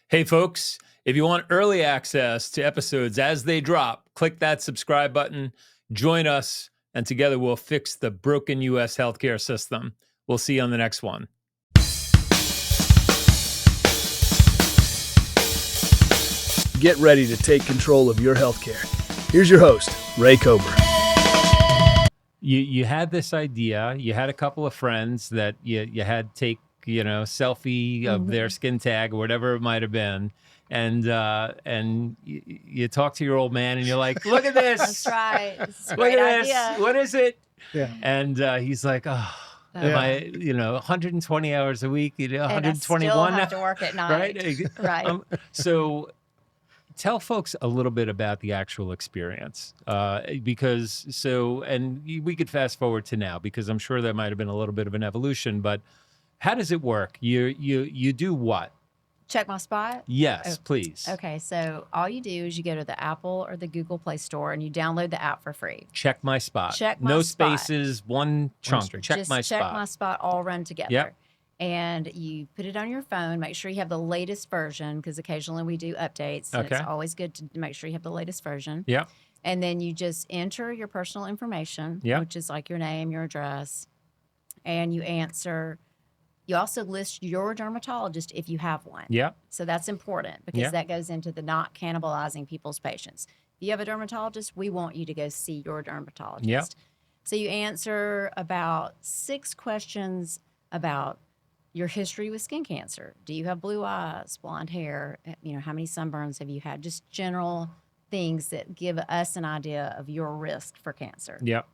Hey, folks, if you want early access to episodes as they drop, click that subscribe button, join us, and together we'll fix the broken U.S. healthcare system. We'll see you on the next one. Get ready to take control of your healthcare. Here's your host, Ray Cober. You had this idea. You had a couple of friends that you had take, selfie of their skin tag or whatever it might have been. And you talk to your old man and you're like, look at this. That's right. It's a Look great at this. idea. What is it? Yeah. And he's like, oh, am I, 120 hours a week, And I 121 still have to work at night. right? Right. So tell folks a little bit about the actual experience, and we could fast forward to now because I'm sure there might have been a little bit of an evolution, but how does it work? You do what? CheckMySpot? Yes, please. Okay, so all you do is you go to the Apple or the Google Play Store and you download the app for free. CheckMySpot. Check No My spaces, one chunk. string. Just CheckMySpot. CheckMySpot all run together. Yep. And you put it on your phone. Make sure you have the latest version because occasionally we do updates. And Okay. It's always good to make sure you have the latest version. Yep. And then you just enter your personal information, Yep. which is like your name, your address, and you answer. You also list your dermatologist if you have one. Yep. So that's important because Yeah. that goes into the not cannibalizing people's patients. If you have a dermatologist, we want you to go see your dermatologist. Yep. So you answer about 6 questions about your history with skin cancer. Do you have blue eyes, blonde hair? How many sunburns have you had? Just general things that give us an idea of your risk for cancer. Yep.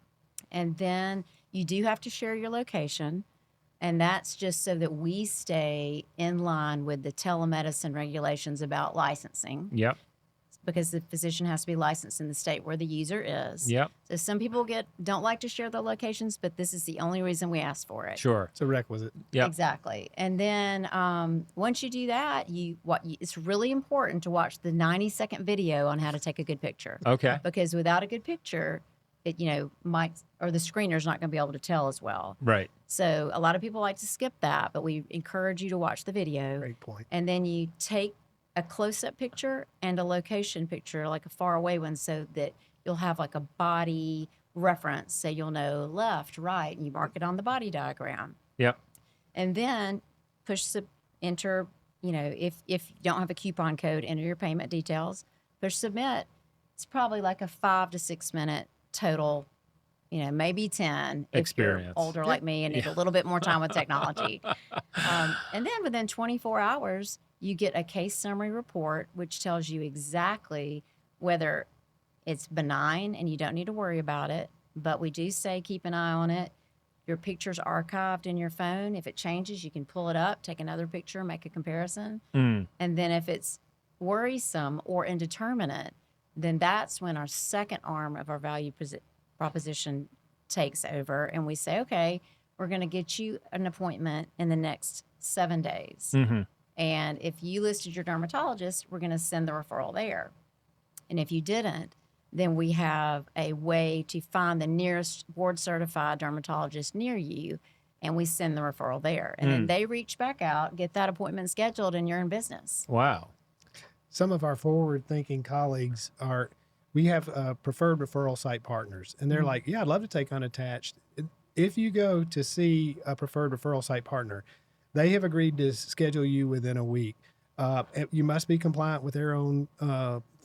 And then you do have to share your location. And that's just so that we stay in line with the telemedicine regulations about licensing Yep. because the physician has to be licensed in the state where the user is. Yep. So some people don't like to share their locations, but this is the only reason we ask for it. Sure. It's a requisite. Yep. Exactly. And then once you do that, it's really important to watch the 90-second video on how to take a good picture. Okay. Because without a good picture, it the screener's not going to be able to tell as well. Right. So a lot of people like to skip that, but we encourage you to watch the video. Great point. And then you take a close-up picture and a location picture, like a far away one, so that you'll have like a body reference. So you'll know left, right, and you mark it on the body diagram. Yep. And then enter, if you don't have a coupon code, enter your payment details, push submit. It's probably like a 5 to 6 minute total, maybe 10 Experience. if you're older like me and need a little bit more time with technology. And then within 24 hours, you get a case summary report, which tells you exactly whether it's benign and you don't need to worry about it. But we do say keep an eye on it. Your picture's archived in your phone. If it changes, you can pull it up, take another picture, make a comparison. And then if it's worrisome or indeterminate, then that's when our second arm of our value proposition takes over. And we say, okay, we're going to get you an appointment in the next 7 days. Mm-hmm. And if you listed your dermatologist, we're going to send the referral there. And if you didn't, then we have a way to find the nearest board-certified dermatologist near you, and we send the referral there. And then they reach back out, get that appointment scheduled, and you're in business. Wow. Some of our forward-thinking colleagues we have preferred referral site partners, and they're like, yeah, I'd love to take unattached. If you go to see a preferred referral site partner, they have agreed to schedule you within a week. You must be compliant with their own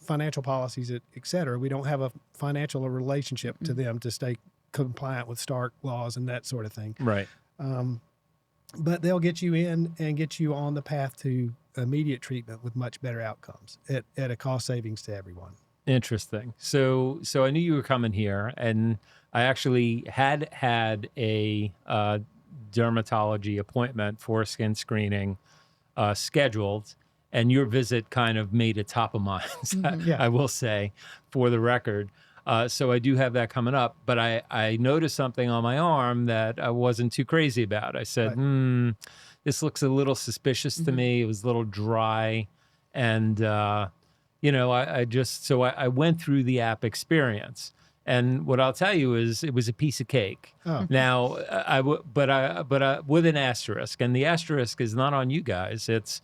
financial policies, et cetera. We don't have a financial relationship to them to stay compliant with Stark laws and that sort of thing. Right. But they'll get you in and get you on the path to immediate treatment with much better outcomes at a cost savings to everyone. Interesting. So I knew you were coming here, and I actually had a dermatology appointment for skin screening scheduled, and your visit kind of made it top of mind, Yeah. I will say, for the record. So I do have that coming up, but I noticed something on my arm that I wasn't too crazy about. I said, this looks a little suspicious to me. It was a little dry. And, I went through the app experience. And what I'll tell you is it was a piece of cake. Oh. Now, but with an asterisk. And the asterisk is not on you guys. It's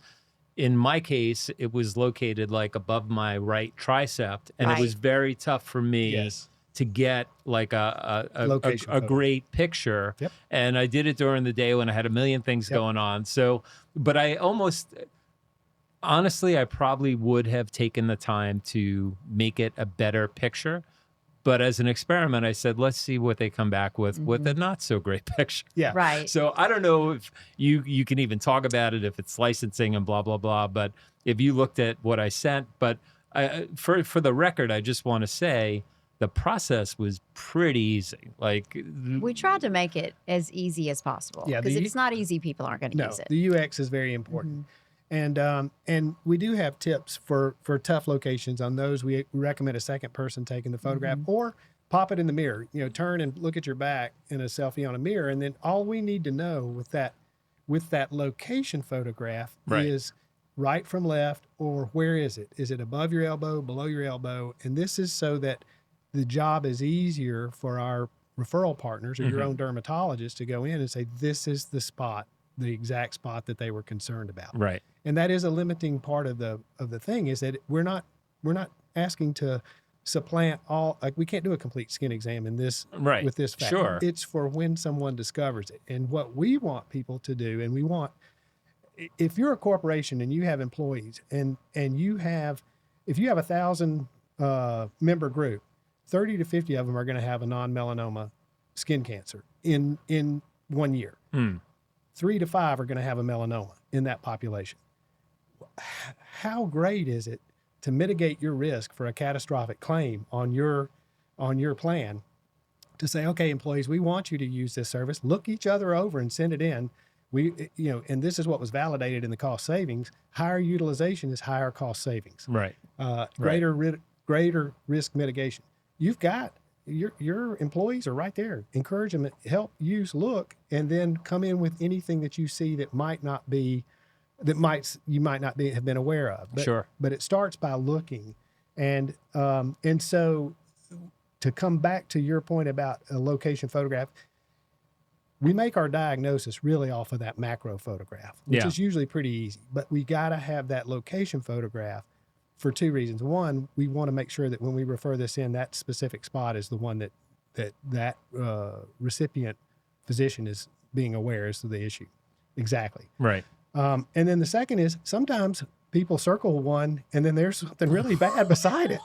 in my case, it was located like above my right tricep, and it was Right. very tough for me Yes. to get like Location a photo. great picture. Yep. And I did it during the day when I had a million things Yep. going on. So, but I almost, honestly, I probably would have taken the time to make it a better picture. But as an experiment, I said, let's see what they come back with a not so great picture. Yeah. Right. So I don't know if you can even talk about it, if it's licensing and blah, blah, blah. But if you looked at what I sent, but for the record, I just want to say the process was pretty easy. Like, We tried to make it as easy as possible. Yeah, Because if the- it's not easy, people aren't going to No, use it. the UX is very important. And we do have tips for tough locations. On those, we recommend a second person taking the photograph, or pop it in the mirror. You know, turn and look at your back in a selfie on a mirror, and then all we need to know with that location photograph Right. is right from left, or where is it? Is it above your elbow, below your elbow? And this is so that the job is easier for our referral partners or your own dermatologist to go in and say, this is the spot, the exact spot that they were concerned about. right. And that is a limiting part of the thing, is that we're not asking to supplant all, like, we can't do a complete skin exam in this Right. with this fact. Sure. It's for when someone discovers it. And what we want people to do, and we want, if you're a corporation and you have employees and you have, if you have 1,000 member group, 30 to 50 of them are going to have a non-melanoma skin cancer in 1 year. 3 to 5 are going to have a melanoma in that population. How great is it to mitigate your risk for a catastrophic claim on your plan, to say, okay, employees, we want you to use this service. Look each other over and send it in. And this is what was validated in the cost savings. Higher utilization is higher cost savings. Right. Greater risk mitigation. You've got your employees are right there. Encourage them, help, use, look, and then come in with anything that you see that you might not have been aware of. But, Sure. But it starts by looking, and so to come back to your point about a location photograph, we make our diagnosis really off of that macro photograph, which Yeah. is usually pretty easy. But we got to have that location photograph for two reasons. One, we want to make sure that when we refer this in, that specific spot is the one that recipient physician is being aware as to the issue. Exactly. Right. And then the second is, sometimes people circle one and then there's something really bad beside it.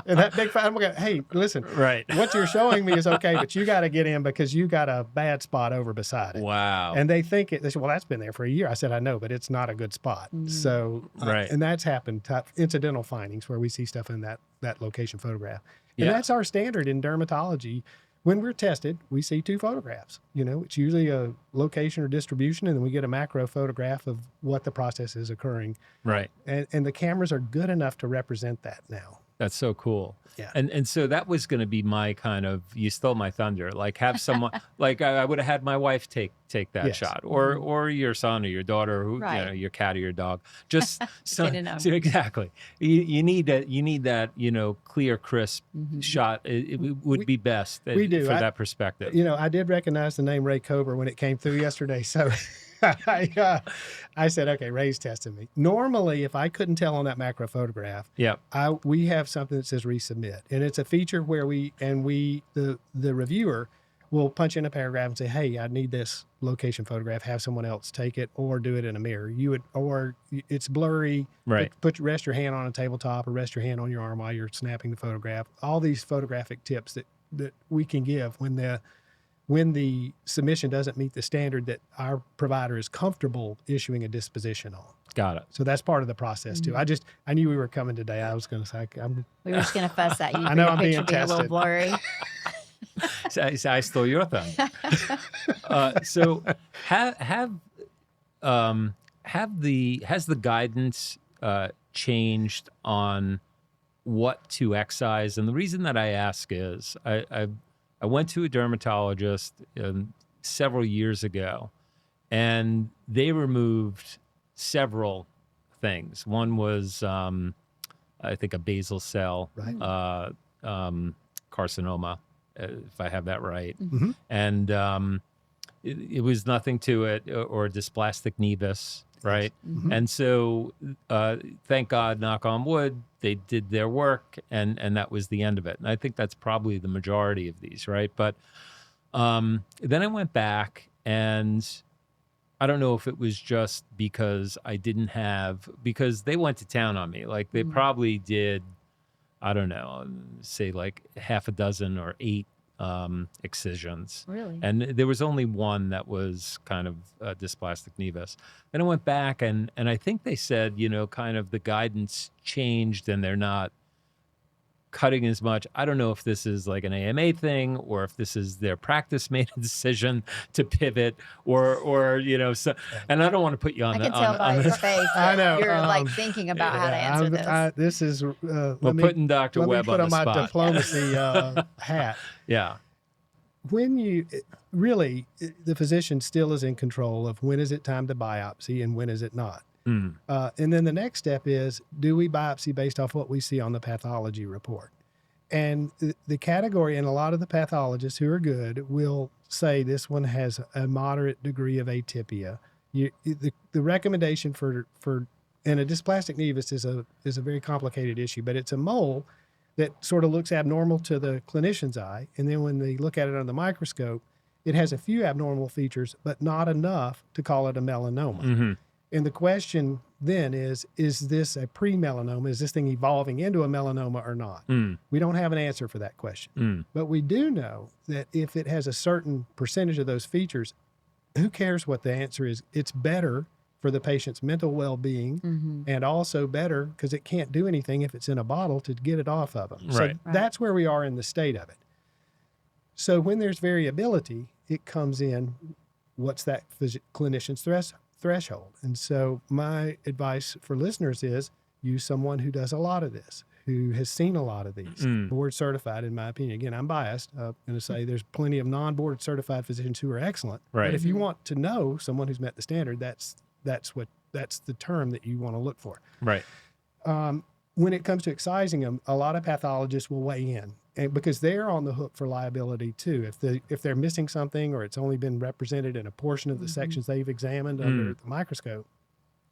And that big I'm going, hey, listen, Right. what you're showing me is okay, but you got to get in because you got a bad spot over beside it. Wow. And they think they say, well, that's been there for a year. I said, I know, but it's not a good spot. So, Right. and that's happened, incidental findings where we see stuff in that location photograph. And Yeah. that's our standard in dermatology. When we're tested, we see two photographs. You know, it's usually a location or distribution, and then we get a macro photograph of what the process is occurring. Right. And the cameras are good enough to represent that now. That's so cool. Yeah. And so that was going to be my kind of, you stole my thunder. Like, have someone, like I would have had my wife take that Yes. shot, or your son or your daughter, who, Right. you know, your cat or your dog. Just so, Get in 'em. so exactly. You need that, you know, clear, crisp shot. It would be best we do. for that perspective. You know, I did recognize the name Ray Kober when it came through yesterday. So I said, okay, Ray's testing me. Normally, if I couldn't tell on that macro photograph, Yeah. we have something that says resubmit. And it's a feature where the reviewer will punch in a paragraph and say, hey, I need this location photograph, have someone else take it, or do it in a mirror. Or it's blurry. Right. Rest your hand on a tabletop, or rest your hand on your arm while you're snapping the photograph. All these photographic tips that we can give when the submission doesn't meet the standard that our provider is comfortable issuing a disposition on. Got it. So that's part of the process too. I knew we were coming today. I was going to say, We were just going to fuss at you. I know for I'm the being picture being a little tested. blurry. So I stole your thunder. So has the guidance changed on what to excise? And the reason that I ask is I went to a dermatologist several years ago, and they removed several things. One was I think a basal cell Right. carcinoma, if I have that right. Mhm. And it was nothing to it, or dysplastic nevus, right? And so, thank God, knock on wood, they did their work, and that was the end of it. And I think that's probably the majority of these, right? But then I went back, and I don't know if it was just because because they went to town on me. Like, they probably did, I don't know, say like half a dozen or 8 excisions. Really? And there was only one that was kind of dysplastic nevus. Then I went back, and I think they said, kind of the guidance changed, and they're not cutting as much. I don't know if this is like an AMA thing, or if this is their practice made a decision to pivot, or so. And I don't want to put you on I the can tell by your face I that know, you're like thinking about how to answer this. This is We're putting Dr. let me Webb put on the my spot. diplomacy hat. Yeah. When you really, the physician still is in control of when is it time to biopsy and when is it not. And then the next step is, do we biopsy based off what we see on the pathology report? And the category, and a lot of the pathologists who are good will say this one has a moderate degree of atypia. The recommendation for and a dysplastic nevus is a very complicated issue, but it's a mole that sort of looks abnormal to the clinician's eye. And then when they look at it under the microscope, it has a few abnormal features, but not enough to call it a melanoma. And the question then is this a pre-melanoma? Is this thing evolving into a melanoma or not? We don't have an answer for that question. But we do know that if it has a certain percentage of those features, who cares what the answer is? It's better for the patient's mental well-being, and also better because it can't do anything if it's in a bottle to get it off of them. So that's where we are in the state of it. So when there's variability, it comes in, what's that clinician's threshold? And so my advice for listeners is use someone who does a lot of this, who has seen a lot of these, board certified, in my opinion. Again, I'm biased. I'm going to say there's plenty of non-board certified physicians who are excellent. But if you want to know someone who's met the standard, that's the term that you want to look for. Right. When it comes to excising them, a lot of pathologists will weigh in, and because they're on the hook for liability too. If they're missing something, or it's only been represented in a portion of the sections they've examined under the microscope,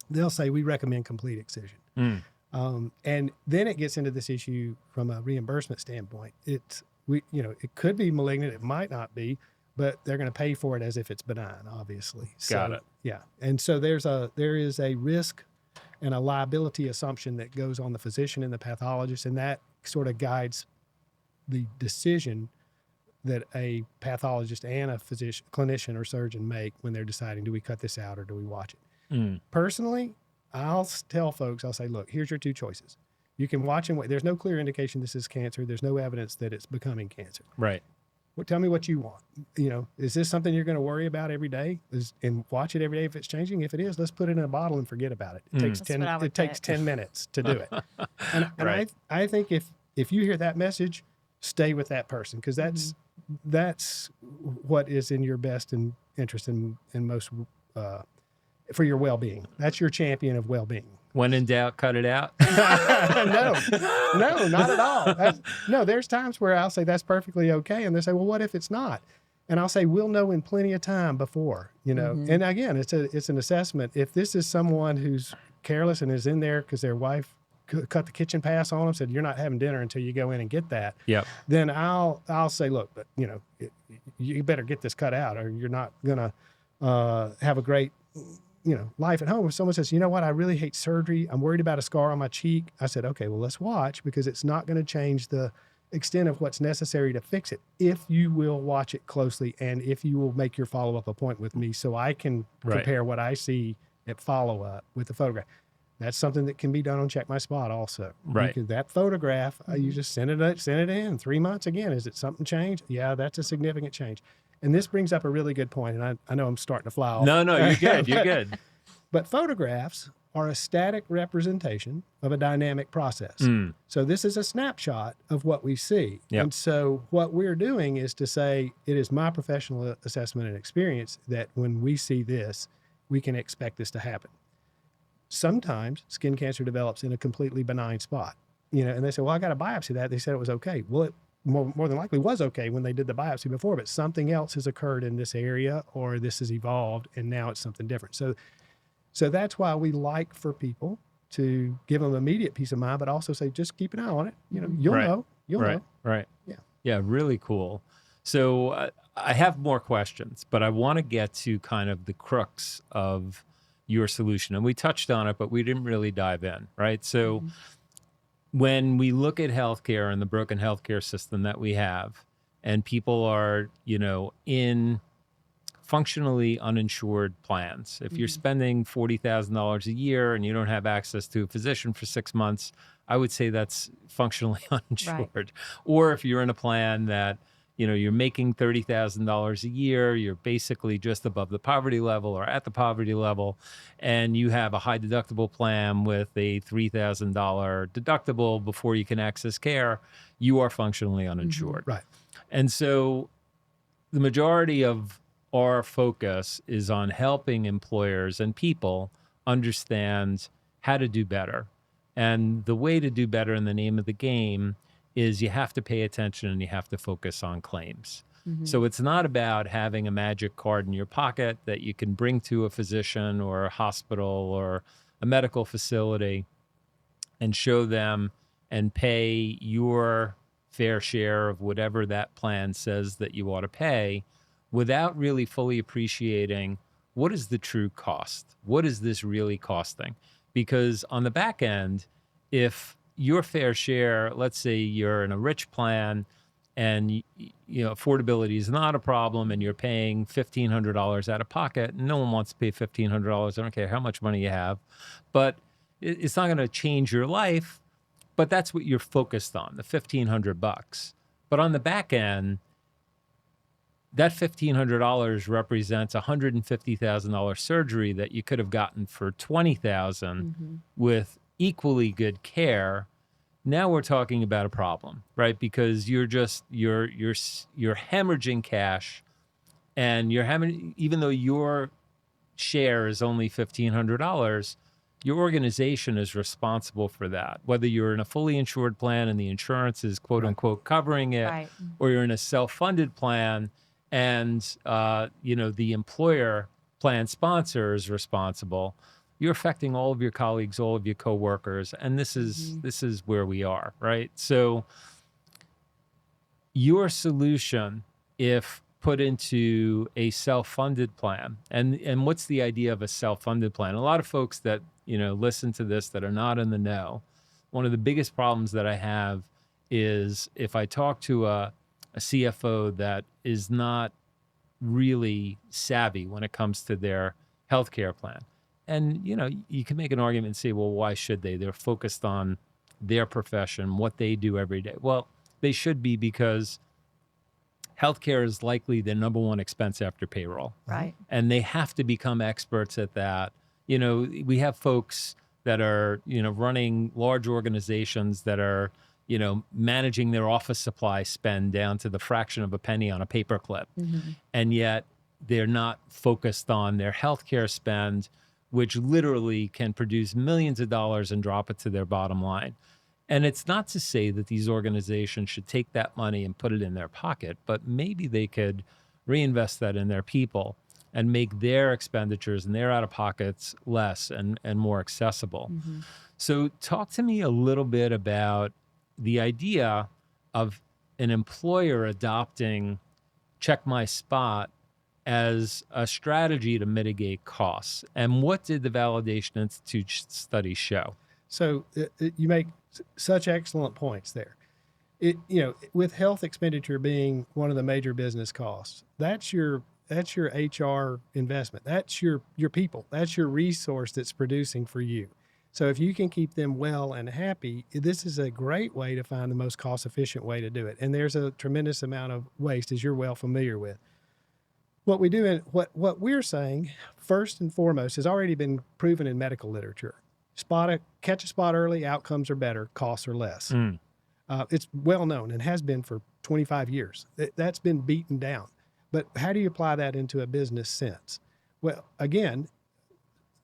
they'll say we recommend complete excision. And then it gets into this issue from a reimbursement standpoint. It could be malignant, it might not be, but they're going to pay for it as if it's benign, obviously. Got it. Yeah. And so there is a risk and a liability assumption that goes on the physician and the pathologist, and that sort of guides the decision that a pathologist and a clinician or surgeon make when they're deciding, do we cut this out or do we watch it? Personally, I'll tell folks, I'll say, look, here's your 2 choices. You can watch and wait. There's no clear indication this is cancer. There's no evidence that it's becoming cancer. Right. Well, tell me what you want. Is this something you're going to worry about every day and watch it every day if it's changing? If it is, let's put it in a bottle and forget about it. It takes 10 minutes to do it. And I think if you hear that message, stay with that person, because that's what is in your best interest and most for your well-being. That's your champion of well-being. When in doubt, cut it out. No, not at all. There's times where I'll say that's perfectly okay, and they say, well, what if it's not? And I'll say, we'll know in plenty of time before, And again, it's an assessment. If this is someone who's careless and is in there because their wife cut the kitchen pass on them, said you're not having dinner until you go in and get that. Yep. Then I'll say, look, but you better get this cut out, or you're not gonna have a great life at home. If someone says, you know what, I really hate surgery, I'm worried about a scar on my cheek, I said, okay, well, let's watch, because it's not going to change the extent of what's necessary to fix it if you will watch it closely, and if you will make your follow-up appointment with me so I can compare what I see at follow-up with the photograph. That's something that can be done on CheckMySpot also. Right. That photograph, you just send it in 3 months. Again, is it something changed? Yeah, that's a significant change. And this brings up a really good point, and I know I'm starting to fly off. No, you're good. You're good. But photographs are a static representation of a dynamic process. So this is a snapshot of what we see. Yep. And so what we're doing is to say, it is my professional assessment and experience that when we see this, we can expect this to happen. Sometimes skin cancer develops in a completely benign spot, and they say, well, I got a biopsy that. They said it was okay. Well, more than likely was okay when they did the biopsy before, but something else has occurred in this area, or this has evolved and now it's something different. So that's why we like for people to give them immediate peace of mind, but also say, just keep an eye on it. You'll Right. know. You'll Right. know. Right. Yeah. Yeah. Really cool. So I have more questions, but I want to get to kind of the crux of your solution. And we touched on it, but we didn't really dive in, right? So when we look at healthcare and the broken healthcare system that we have, and people are, in functionally uninsured plans. If you're spending $40,000 a year and you don't have access to a physician for 6 months, I would say that's functionally uninsured. Or if you're in a plan that, you're making $30,000 a year, you're basically just above the poverty level or at the poverty level, and you have a high deductible plan with a $3,000 deductible before you can access care, you are functionally uninsured. Right. And so the majority of our focus is on helping employers and people understand how to do better. And the way to do better in the name of the game is you have to pay attention and you have to focus on claims. So it's not about having a magic card in your pocket that you can bring to a physician or a hospital or a medical facility and show them and pay your fair share of whatever that plan says that you ought to pay without really fully appreciating what is the true cost? What is this really costing? Because on the back end, if your fair share, let's say you're in a rich plan and affordability is not a problem and you're paying $1,500 out of pocket, no one wants to pay $1,500. I don't care how much money you have, but it's not going to change your life, but that's what you're focused on, the $1,500. But on the back end, that $1,500 represents a $150,000 surgery that you could have gotten for $20,000 with equally good care. Now we're talking about a problem, right? Because you're hemorrhaging cash, and even though your share is only $1,500, your organization is responsible for that. Whether you're in a fully insured plan and the insurance is quote unquote covering it, or you're in a self-funded plan and the employer plan sponsor is responsible, you're affecting all of your colleagues, all of your coworkers, and this is where we are, right? So your solution, if put into a self-funded plan, and what's the idea of a self-funded plan? A lot of folks that listen to this that are not in the know, one of the biggest problems that I have is if I talk to a CFO that is not really savvy when it comes to their healthcare plan. And, you can make an argument and say, well, why should they? They're focused on their profession, what they do every day. Well, they should be, because healthcare is likely the number one expense after payroll. Right. And they have to become experts at that. We have folks that are, running large organizations that are, managing their office supply spend down to the fraction of a penny on a paperclip. And yet they're not focused on their healthcare spend, which literally can produce millions of dollars and drop it to their bottom line. And it's not to say that these organizations should take that money and put it in their pocket, but maybe they could reinvest that in their people and make their expenditures and their out-of-pockets less and more accessible. So talk to me a little bit about the idea of an employer adopting CheckMySpot as a strategy to mitigate costs. And what did the Validation Institute study show? So you make such excellent points there. With health expenditure being one of the major business costs, that's your HR investment. That's your people. That's your resource that's producing for you. So if you can keep them well and happy, this is a great way to find the most cost-efficient way to do it. And there's a tremendous amount of waste, as you're well familiar with. What we do, and what we're saying, first and foremost, has already been proven in medical literature. Catch a spot early, outcomes are better, costs are less. It's well known and has been for 25 years. That's been beaten down. But how do you apply that into a business sense? Well, again,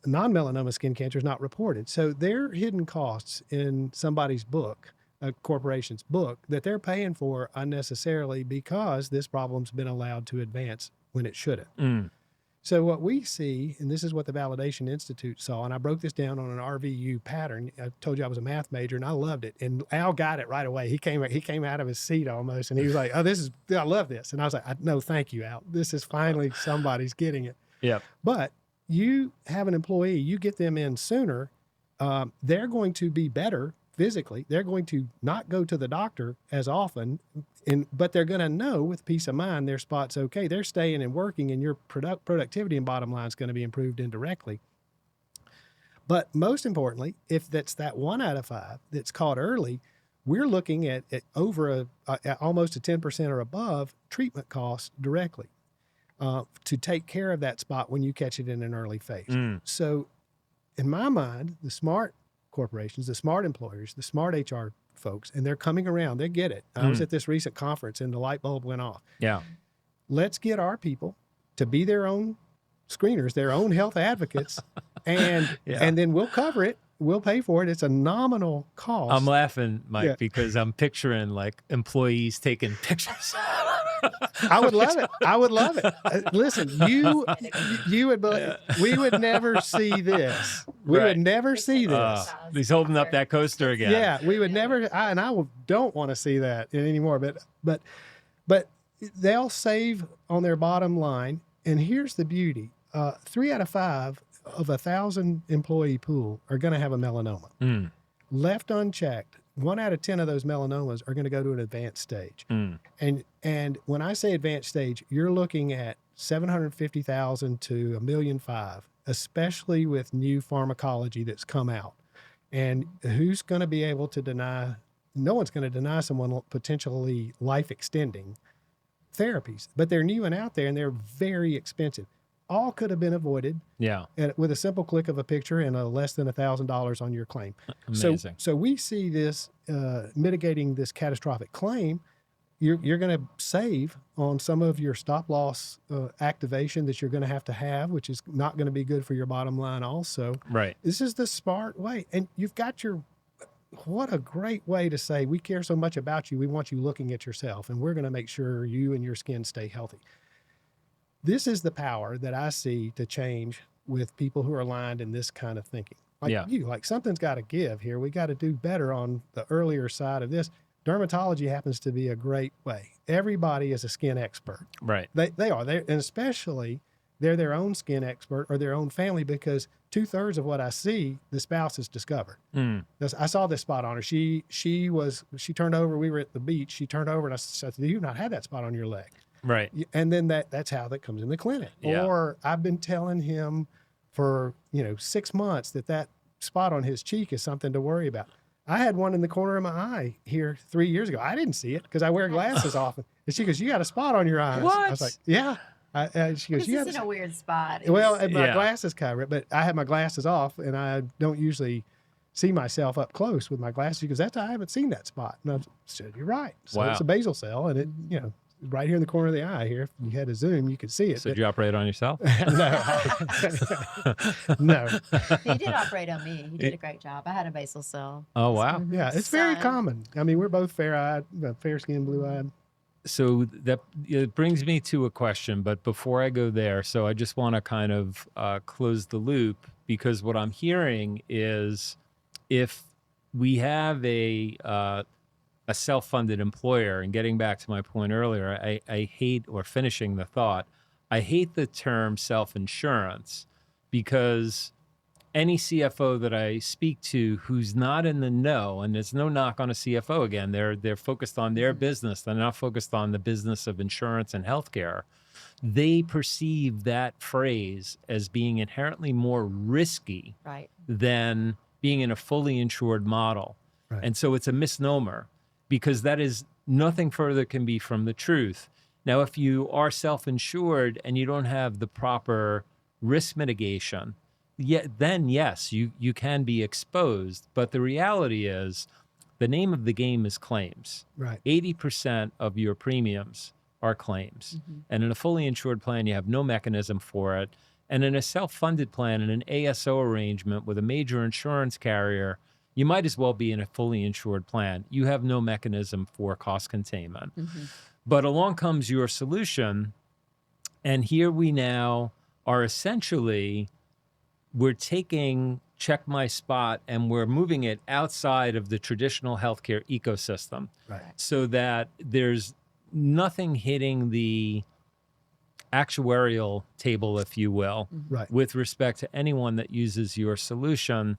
non-melanoma skin cancer is not reported. So their hidden costs in somebody's book a corporation's book that they're paying for unnecessarily because this problem's been allowed to advance when it shouldn't. Mm. So what we see, and this is what the Validation Institute saw, and I broke this down on an RVU pattern. I told you I was a math major, and I loved it. And Al got it right away. He came out of his seat almost, and he was like, "Oh, I love this." And I was like, "No, thank you, Al. This is finally somebody's getting it." Yep. But you have an employee, you get them in sooner, they're going to be better physically. They're going to not go to the doctor as often, but they're going to know with peace of mind their spot's okay. They're staying and working, and your productivity and bottom line is going to be improved indirectly. But most importantly, if that's that 1 out of 5 that's caught early, we're looking at over almost a 10% or above treatment costs directly to take care of that spot when you catch it in an early phase. Mm. So in my mind, the smart corporations, the smart employers, the smart HR folks, and they're coming around, they get it. I was at this recent conference and the light bulb went off. Yeah. Let's get our people to be their own screeners, their own health advocates, and then we'll cover it. We'll pay for it. It's a nominal cost. I'm laughing, Mike, because I'm picturing like employees taking pictures. I would love it. I would love it. Listen, you would believe we would never see this. We would never see this. He's holding up that coaster again. Yeah, we would never. Don't want to see that anymore. But they'll save on their bottom line. And here's the beauty: 3 out of 5 of 1,000 employee pool are going to have a melanoma. Mm. Left unchecked, 1 out of 10 of those melanomas are going to go to an advanced stage. Mm. And when I say advanced stage, you're looking at 750,000 to $1.5 million, especially with new pharmacology that's come out. And who's going to be able to deny? No one's going to deny someone potentially life-extending therapies, but they're new and out there, and they're very expensive. All could have been avoided with a simple click of a picture and a less than $1,000 on your claim. Amazing. So we see this mitigating this catastrophic claim. You're going to save on some of your stop loss activation that you're going to have, which is not going to be good for your bottom line also. Right. This is the smart way. And you've got what a great way to say, we care so much about you. We want you looking at yourself, and we're going to make sure you and your skin stay healthy. This is the power that I see to change with people who are aligned in this kind of thinking. Like something's got to give here. We got to do better on the earlier side of this. Dermatology happens to be a great way. Everybody is a skin expert. Right. They are. And especially they're their own skin expert or their own family, because 2/3 of what I see, the spouse has discovered. Mm. I saw this spot on her. She turned over. We were at the beach. She turned over and I said, "Do you not have that spot on your leg?" Right. And then that's how that comes in the clinic. Yeah. Or I've been telling him for 6 months that spot on his cheek is something to worry about. I had one in the corner of my eye here 3 years ago. I didn't see it because I wear glasses often. And she goes, "You got a spot on your eye." What? I was like, "Yeah." She goes, This isn't a weird spot. Well, my glasses cover it, but I have my glasses off, and I don't usually see myself up close with my glasses. She goes, I haven't seen that spot. And I said, "You're right." So Wow. it's a basal cell, and it, right here in the corner of the eye here. If you had a zoom, you could see it. So did you operate on yourself? No. He did operate on me. He did a great job. I had a basal cell. Oh, wow. Yeah, it's very common. I mean, we're both fair-eyed, fair-skinned, blue-eyed. So that it brings me to a question, but before I go there, so I just want to kind of close the loop, because what I'm hearing is if we have a self-funded employer, and getting back to my point earlier, I hate, or finishing the thought, I hate the term self-insurance, because any CFO that I speak to who's not in the know, and there's no knock on a CFO again, they're focused on their business. They're not focused on the business of insurance and healthcare. They perceive that phrase as being inherently more risky than being in a fully insured model. Right. And so it's a misnomer, because that is nothing further can be from the truth. Now, if you are self-insured and you don't have the proper risk mitigation, then yes, you can be exposed. But the reality is, the name of the game is claims. Right. 80% of your premiums are claims. Mm-hmm. And in a fully insured plan, you have no mechanism for it. And in a self-funded plan, in an ASO arrangement with a major insurance carrier, you might as well be in a fully insured plan. You have no mechanism for cost containment. But along comes your solution, and here we now are essentially, we're taking CheckMySpot and we're moving it outside of the traditional healthcare ecosystem, Right. so that there's nothing hitting the actuarial table, if you will, Right. with respect to anyone that uses your solution,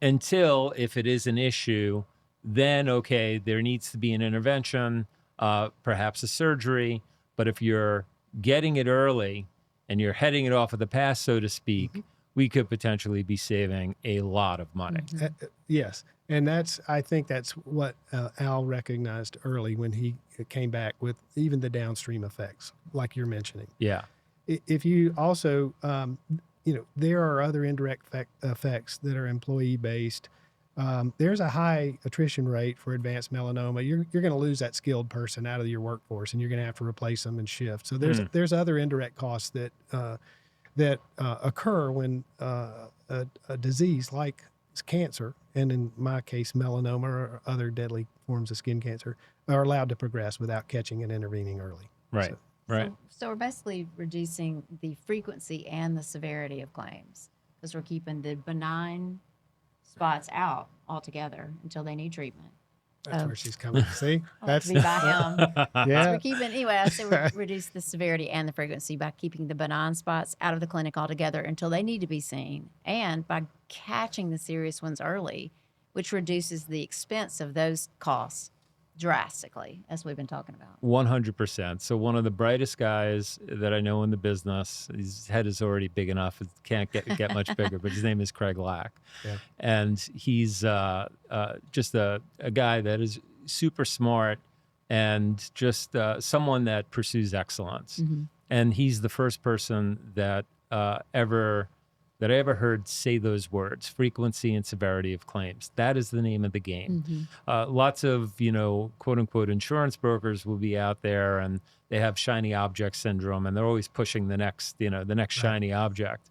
until, if it is an issue, then okay, there needs to be an intervention, perhaps a surgery. But if you're getting it early and you're heading it off of the pass, so to speak, we could potentially be saving a lot of money. Yes. And I think that's what Al recognized early when he came back with even the downstream effects, like you're mentioning. Yeah. If you also, there are other indirect effects that are employee based. There's a high attrition rate for advanced melanoma. You're going to lose that skilled person out of your workforce, and you're going to have to replace them and shift. So there's other indirect costs that occur when a disease like cancer, and in my case melanoma or other deadly forms of skin cancer, are allowed to progress without catching and intervening early. Right. Right. So we're basically reducing the frequency and the severity of claims, because we're keeping the benign spots out altogether until they need treatment. That's where she's coming. See, That's to be by him. So yeah. we're keeping, anyway, I say we reduce the severity and the frequency by keeping the benign spots out of the clinic altogether until they need to be seen, and by catching the serious ones early, which reduces the expense of those costs drastically, as we've been talking about. 100%. So one of the brightest guys that I know in the business, his head is already big enough; it can't get much bigger. But his name is Craig Lack, and he's just a guy that is super smart and just someone that pursues excellence. And he's the first person that I ever heard say those words: frequency and severity of claims. That is the name of the game. Lots of, quote unquote, insurance brokers will be out there and they have shiny object syndrome, and they're always pushing the next shiny object.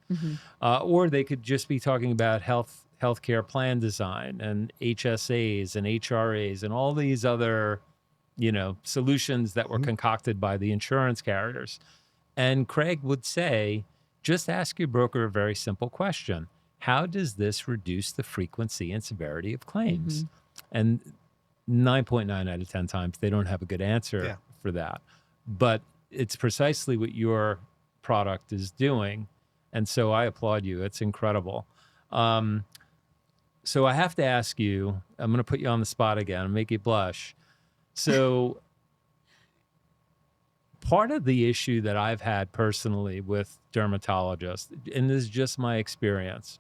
Or they could just be talking about healthcare plan design and HSAs and HRAs and all these other, solutions that were concocted by the insurance carriers. And Craig would say, just ask your broker a very simple question: how does this reduce the frequency and severity of claims? And 9.9 out of 10 times, they don't have a good answer for that. But it's precisely what your product is doing. And so I applaud you. It's incredible. So I have to ask you, I'm going to put you on the spot again and make you blush. So part of the issue that I've had personally with dermatologists, and this is just my experience,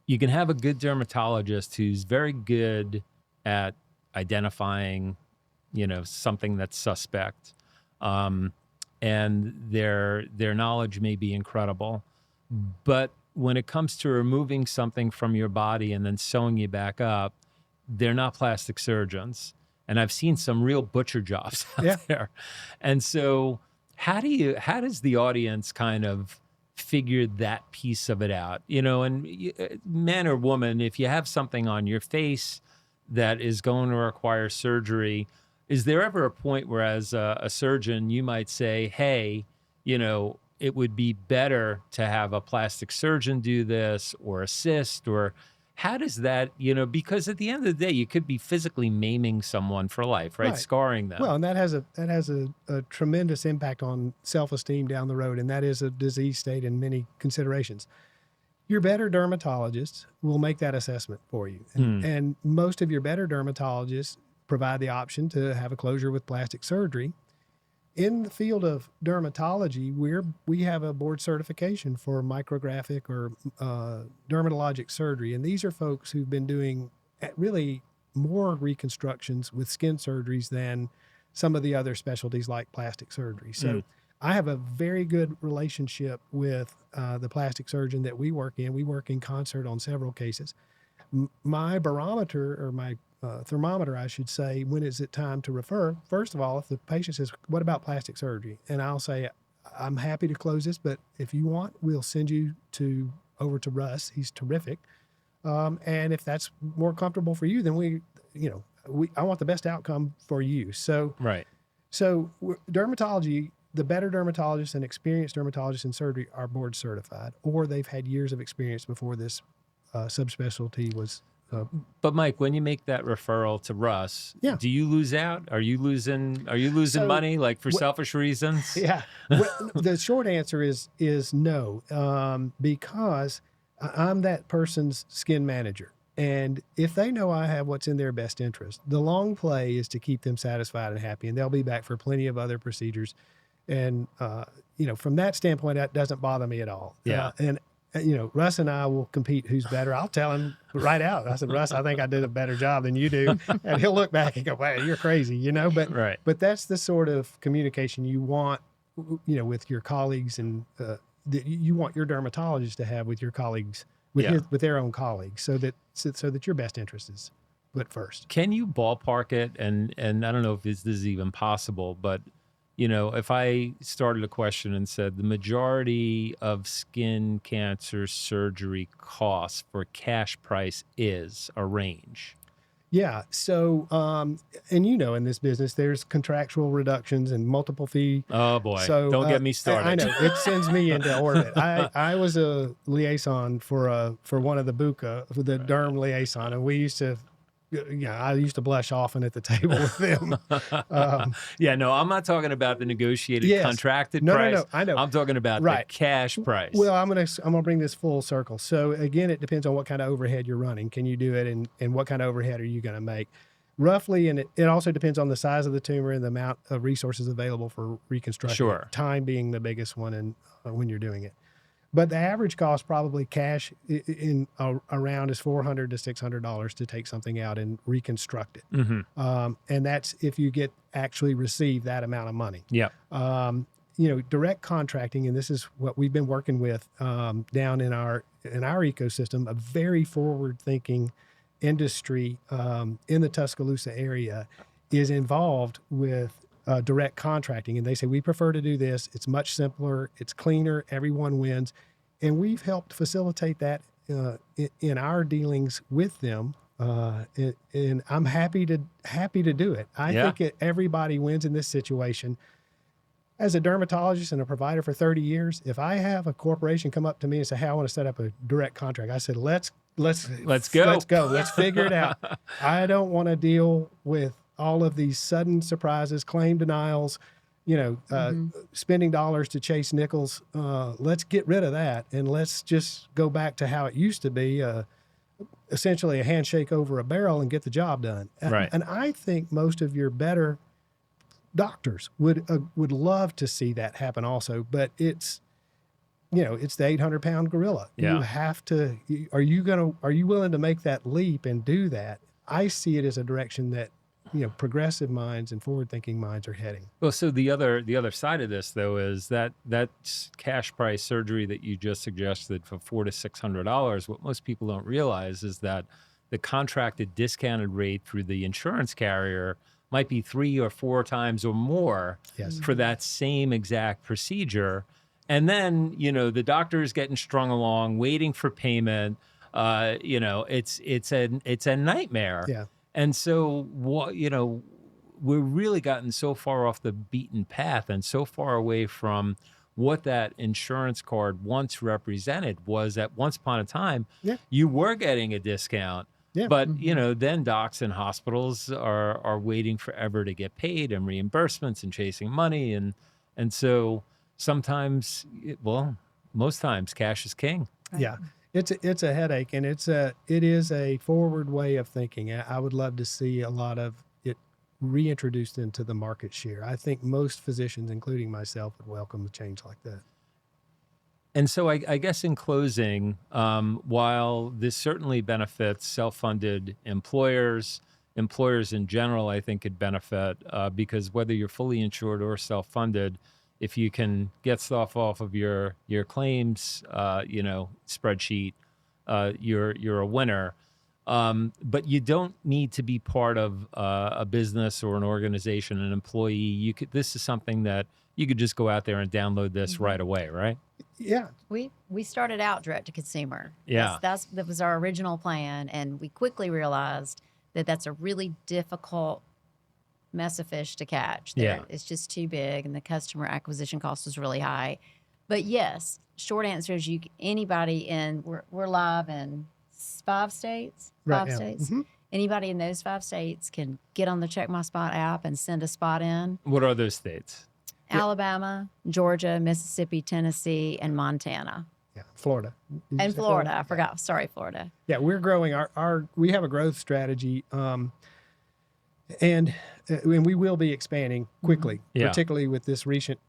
you can have a good dermatologist who's very good at identifying, something that's suspect, and their knowledge may be incredible, but when it comes to removing something from your body and then sewing you back up, they're not plastic surgeons. And I've seen some real butcher jobs out there. And so how does the audience kind of figure that piece of it out? And man or woman, if you have something on your face that is going to require surgery, is there ever a point where, as a surgeon, you might say, hey, it would be better to have a plastic surgeon do this, or assist, or how does that, because at the end of the day, you could be physically maiming someone for life, right? Scarring them. Well, and that has a tremendous impact on self-esteem down the road, and that is a disease state in many considerations. Your better dermatologists will make that assessment for you. And most of your better dermatologists provide the option to have a closure with plastic surgery. In the field of dermatology, we have a board certification for micrographic or dermatologic surgery. And these are folks who've been doing really more reconstructions with skin surgeries than some of the other specialties like plastic surgery. So I have a very good relationship with the plastic surgeon that we work in. We work in concert on several cases. My barometer, or my thermometer, I should say, when is it time to refer? First of all, if the patient says, what about plastic surgery? And I'll say, I'm happy to close this, but if you want, we'll send you over to Russ. He's terrific. And if that's more comfortable for you, then I want the best outcome for you. So, Right. Dermatology, the better dermatologists and experienced dermatologists in surgery are board certified, or they've had years of experience before this subspecialty was. But Mike, when you make that referral to Russ, Yeah. do you lose out? Are you losing So, money, like for wh- selfish reasons? Yeah. The short answer is no, because I'm that person's skin manager. And if they know I have what's in their best interest, the long play is to keep them satisfied and happy, and they'll be back for plenty of other procedures. And, from that standpoint, that doesn't bother me at all. Yeah. Russ and I will compete who's better. I'll tell him right out. I said, Russ, I think I did a better job than you do. And he'll look back and go, wow, you're crazy, but, Right. but that's the sort of communication you want, with your colleagues, and that you want your dermatologist to have with your colleagues, with their own colleagues, so that your best interest is put first. Can you ballpark it? And I don't know if this is even possible, but if I started a question and said the majority of skin cancer surgery costs for cash price is a range. Yeah. So, and in this business, there's contractual reductions and multiple fee. Oh boy. So Don't get me started. I know it sends me into orbit. I was a liaison for one of the BUCA, for the derm liaison, and we used to. I used to blush often at the table with them. No, I'm not talking about the negotiated Yes. contracted No, price. I know. I'm talking about the Right. cash price. Well, I'm gonna bring this full circle. So again, it depends on what kind of overhead you're running. Can you do it, and what kind of overhead are you going to make? Roughly, and it also depends on the size of the tumor and the amount of resources available for reconstruction. Sure. Time being the biggest one, and when you're doing it. But the average cost, probably cash around, is $400 to $600 to take something out and reconstruct it. Mm-hmm. And that's if you actually receive that amount of money. Yeah. Direct contracting, and this is what we've been working with down in our ecosystem, a very forward-thinking industry in the Tuscaloosa area is involved with direct contracting, and they say we prefer to do this. It's much simpler, it's cleaner, everyone wins, and we've helped facilitate that in our dealings with them. And I'm happy to do it. I think everybody wins in this situation. As a dermatologist and a provider for 30 years, if I have a corporation come up to me and say, "Hey, I want to set up a direct contract," I said, "Let's go. Let's figure it out." I don't want to deal with all of these sudden surprises, claim denials, spending dollars to chase nickels. Let's get rid of that, and let's just go back to how it used to be, essentially a handshake over a barrel and get the job done. Right. And I think most of your better doctors would love to see that happen also, but it's the 800-pound gorilla. Yeah. You have to. Are you willing to make that leap and do that? I see it as a direction that progressive minds and forward-thinking minds are heading. Well, so the other side of this, though, is that cash price surgery that you just suggested for $400 to $600. What most people don't realize is that the contracted discounted rate through the insurance carrier might be 3 or 4 times or more for that same exact procedure. And then, the doctor is getting strung along, waiting for payment. It's a nightmare. Yeah. And so, we're really gotten so far off the beaten path and so far away from what that insurance card once represented. Was at once upon a time, you were getting a discount. Yeah. But, then docs and hospitals are waiting forever to get paid, and reimbursements and chasing money. And so sometimes, most times cash is king. Right. Yeah. It's a headache, and it is a forward way of thinking. I would love to see a lot of it reintroduced into the market share. I think most physicians, including myself, would welcome a change like that. And so I guess in closing, while this certainly benefits self-funded employers in general, I think could benefit because whether you're fully insured or self-funded, if you can get stuff off of your claims, spreadsheet, you're a winner. But you don't need to be part of a business or an organization, an employee. This is something that you could just go out there and download this right away, right? Yeah. We started out direct to consumer. Yeah. That was our original plan, and we quickly realized that that's a really difficult mess of fish to catch. Yeah. It's just too big, and the customer acquisition cost was really high. But yes, short answer is anybody in we're live in 5 states. Right Five now. states. Mhm. Anybody in those 5 states can get on the Check My Spot app and send a spot in. What are those states? Alabama, Georgia, Mississippi, Tennessee, and Montana. Yeah. Florida. Did you And say Florida. I forgot. Sorry, Florida. Yeah, we're growing we have a growth strategy, and we will be expanding quickly, Yeah. particularly with this recent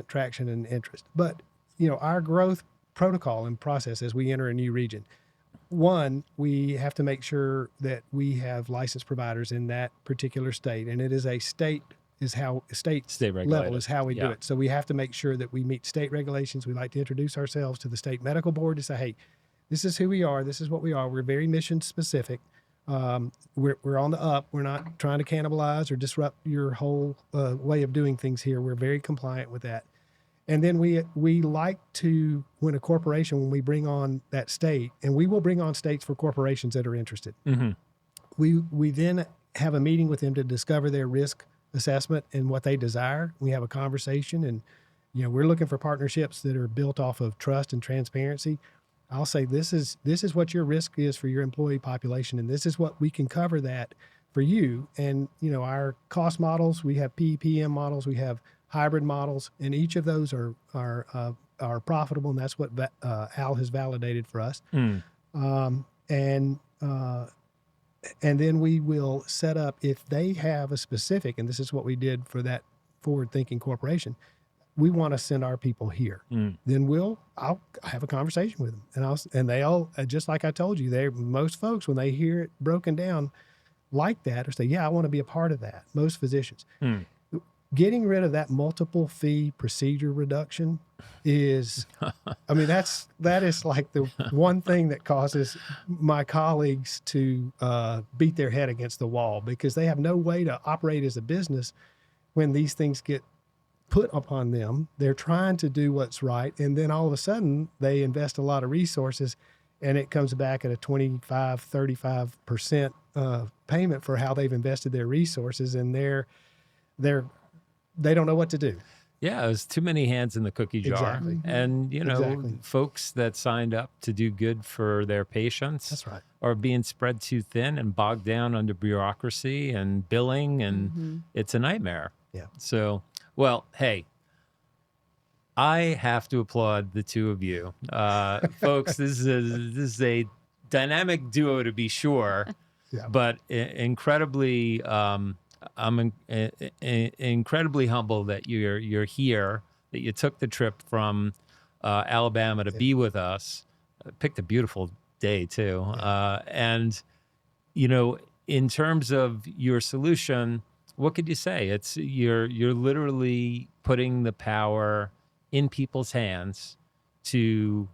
traction and interest. But our growth protocol and process as we enter a new region. One, we have to make sure that we have licensed providers in that particular state, and it is a state level regulated. is how we do Yeah. it. So we have to make sure that we meet state regulations. We like to introduce ourselves to the state medical board to say, hey, this is who we are. This is what we are. We're very mission specific. We're on the up. We're not trying to cannibalize or disrupt your whole way of doing things here. We're very compliant with that. And then we like to, when we bring on that state, and we will bring on states for corporations that are interested. Mm-hmm. We then have a meeting with them to discover their risk assessment and what they desire. We have a conversation, and we're looking for partnerships that are built off of trust and transparency. I'll say this is what your risk is for your employee population, and this is what we can cover that for you. And our cost models, we have PEPM models, we have hybrid models, and each of those are profitable, and that's what Al has validated for us. And then we will set up, if they have a specific, and this is what we did for that forward-thinking corporation, we want to send our people here. Then I'll have a conversation with them, and they'll, just like I told you, most folks, when they hear it broken down like that, or say, yeah, I want to be a part of that. Most physicians. Getting rid of that multiple fee procedure reduction is, that is like the one thing that causes my colleagues to beat their head against the wall, because they have no way to operate as a business when these things get put upon them. They're trying to do what's right, and then all of a sudden they invest a lot of resources, and it comes back at a 25-35% payment for how they've invested their resources, and they don't know what to do. Yeah, there's too many hands in the cookie jar. Exactly. And, Exactly. folks that signed up to do good for their patients That's right. are being spread too thin and bogged down under bureaucracy and billing, and it's a nightmare. Yeah. So, well, hey, I have to applaud the two of you. Folks, this is a dynamic duo, to be sure, Yeah. but incredibly... I'm incredibly humble that you're here, that you took the trip from Alabama to be with us. Picked a beautiful day too. And, in terms of your solution, what could you say? It's you're literally putting the power in people's hands to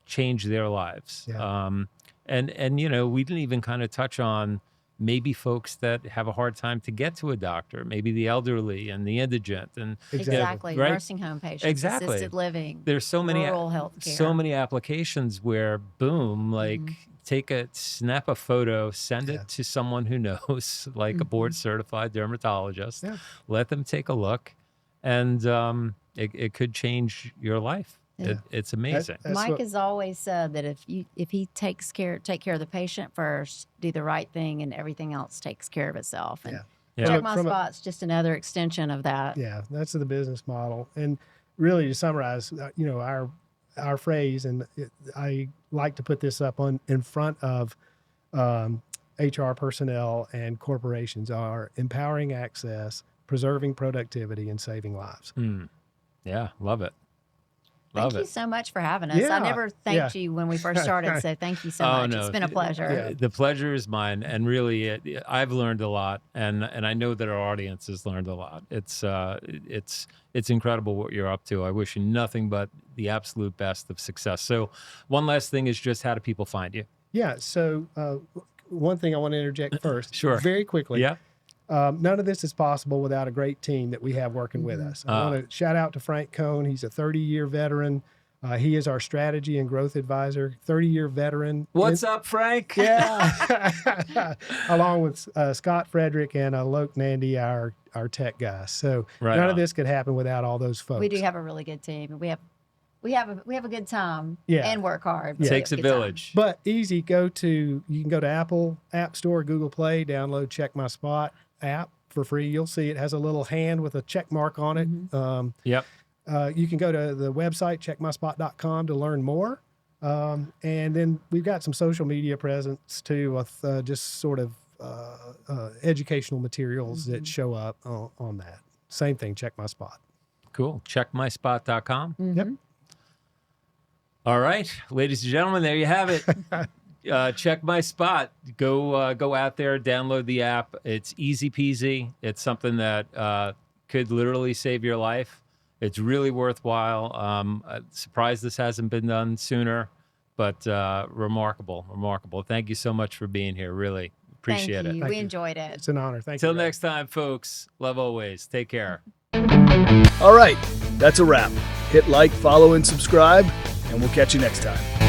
change their lives. Yeah. And we didn't even kind of touch on maybe folks that have a hard time to get to a doctor, maybe the elderly and the indigent, and Exactly. right? Nursing home patients, Exactly. assisted living, There's so many rural healthcare. so many applications where boom, like snap a photo, send it to someone who knows, like a board certified dermatologist. Yeah. Let them take a look, and it could change your life. Yeah. It's amazing. That's Mike what- has always said that if he take care of the patient first, do the right thing, and everything else takes care of itself. And Yeah. Check From My a- Spot's just another extension of that. Yeah, that's the business model. And really, to summarize, our phrase, and I like to put this up in front of HR personnel and corporations, are empowering access, preserving productivity, and saving lives. Yeah, love it. Thank you so much for having us. Yeah, I never thanked you when we first started, so thank you so much. No, It's been a pleasure. Yeah. The pleasure is mine, and really, I've learned a lot, and I know that our audience has learned a lot. It's incredible what you're up to. I wish you nothing but the absolute best of success. So, one last thing is just how do people find you? Yeah. So one thing I want to interject first, Sure. very quickly. Yeah. None of this is possible without a great team that we have working with us. I want to shout out to Frank Cohn. He's a 30-year veteran. He is our strategy and growth advisor, 30-year veteran. What's up, Frank? Yeah. Along with Scott Frederick and Loke Nandy, our tech guys. So none of this could happen without all those folks. We do have a really good team. We have a good time and work hard. It takes a village. But easy, you can go to Apple App Store, Google Play, download CheckMySpot app for free. You'll see it has a little hand with a check mark on it. Yep. You can go to the website, checkmyspot.com, to learn more. And then we've got some social media presence too, with just sort of educational materials that show up on that. Same thing, CheckMySpot. Cool. CheckMySpot.com. Yep. All right, ladies and gentlemen, there you have it. Check My Spot. Go out there, download the app. It's easy peasy. It's something that could literally save your life. It's really worthwhile. Surprised this hasn't been done sooner, but remarkable. Thank you so much for being here. Really appreciate it. We enjoyed it. It's an honor. Thank you. Till next time, folks. Love always. Take care. All right, that's a wrap. Hit like, follow, and subscribe, and we'll catch you next time.